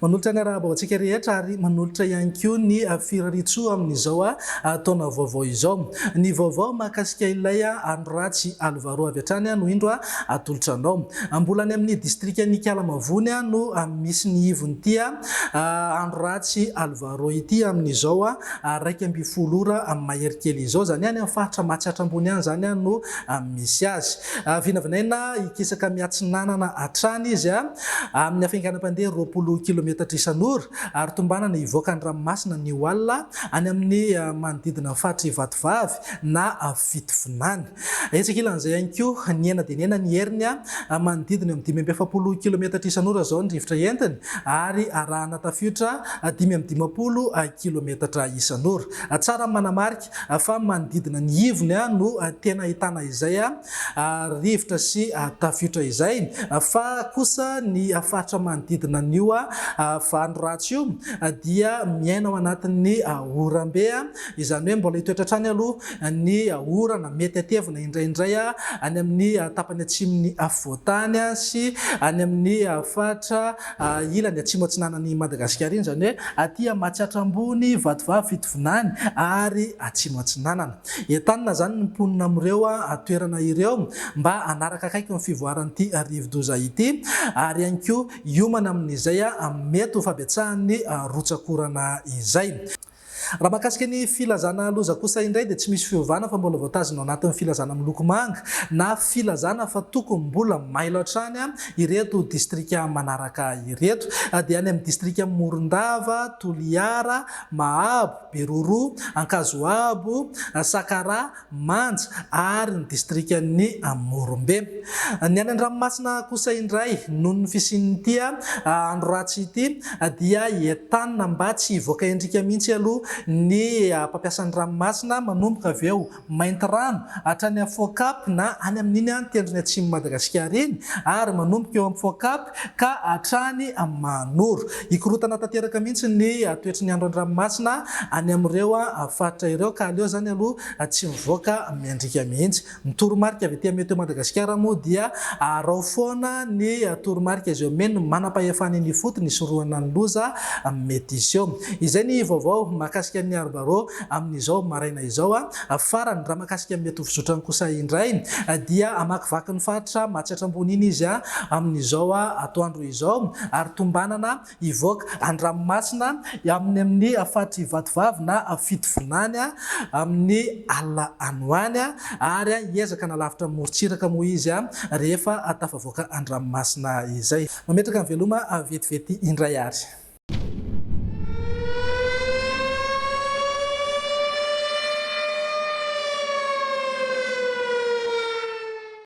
Manolotra ny arahaba ho antsika rehetra ary manolotra ihany koa ny firaritsoa amin'izao taona vaovao izao. Ny vaovao mahakasika ilay andro ratsy Alvaro avy hatrany no indro atolotra anao. Mbola any amin'ny distrika Nikalamavony no misy ny ivony andro ratsy Alvaro ity amin'izao 12 ora mahery kely izao, zany any amin'ny faritra Mahatsatra ambony any zany no misy azy. Vinavinaina ikisaka miatsinanana hatrany izy amin'ny hafainganam-pandeha 20 kilometatra isan'ora ary tombanana ivoaka ny ranomasina ny Oala any amin'ny manodidina faritra Ivatovavy na Fitovinany. Etsika ilan'izay ihany koa ny ena dia ny ena ny heriny manodidina 570 kilometatra isan'ora zao ny rivotra entiny ary arahana tafiotra 520 kilometatra isan'ora. Tsara manamarika fa manodidina ny ivony no tena ahitana izay rivotra sy tafiotra izay, fa kosa ny faritra manodidina an'io andro ratsy io dia miaina ao anatin'ny oram-be, izany hoe mbola hitoetra hatrany aloha ny orana mety atevina indraindray any amin'ny tapany atsimon'ny afovoantany sy any amin'ny faritra ilany atsimo atsinanan'ny Madagasikara iny, zany hoe aty Mahatsatra ambony, Vatovavy, Fitovinany ary atsimo atsinanana. Entanina zany ny mponina amin'ireo toerana ireo mba anaraka akaiky ny fivoaran'ity rivo-doza ity ary ihany koa hiomana amin'izay mety ho fahabetsahan'ny rotsakorana izay. Raha mahakasika ny filazana loza kosa indray dia tsy misy fiovana fa mbola voatazona anatin'ny filazana miloko manga na filazana fa tokony mbola mailo hatrany ireto distrika manaraka ireto dia any amin'ny distrika Morondava, Toliara, Mahabo, Beroro, Ankazoabo, Sakara, Manja ary ny distrika ny Morombe. Ny any an-dranomasina kosa indray noho ny fisian'ity andro ratsy ity dia entanina mba tsy hivoaka endrika mihitsy aloha ny mpampiasan'ny ranomasina manomboka avy eo Mainty Rano hatrany Fokap na any amin'iny tendrony atsimo Madagasikara iny ary manomboka eo amin'ny Fokap ka hatrany Manoro. Ikorotana tanteraka mihitsy ny toetry ny andro an-dranomasina any amin'ireo faritra ireo ka aleo zany aloha tsy mivoaka miandrika mihitsy. Ny toromarika avy ety Meteo Madagasikara moa dia rao foana ny toromarika izay omeny manam-pahefana ny foty ny sorohana ny loza mety iseho. Izay ny vaovao mahakasika ny Alvaro amin'izao maraina izao. Farany raha mahakasika mety ho fizotrany kosa indray dia amakivaky ny faritra Mahatsatra ambony iny izy amin'izao atoandro izao ary tombanana ivoaka an-dranomasina amin'ny faritra Ivatovavy na Fitovinany amin'ny alina anoany ary hiezaka nalavitra morontsiraka moa izy rehefa tafavoaka an-dranomasina izay. Mametraka ny veloma vetivety indray ary.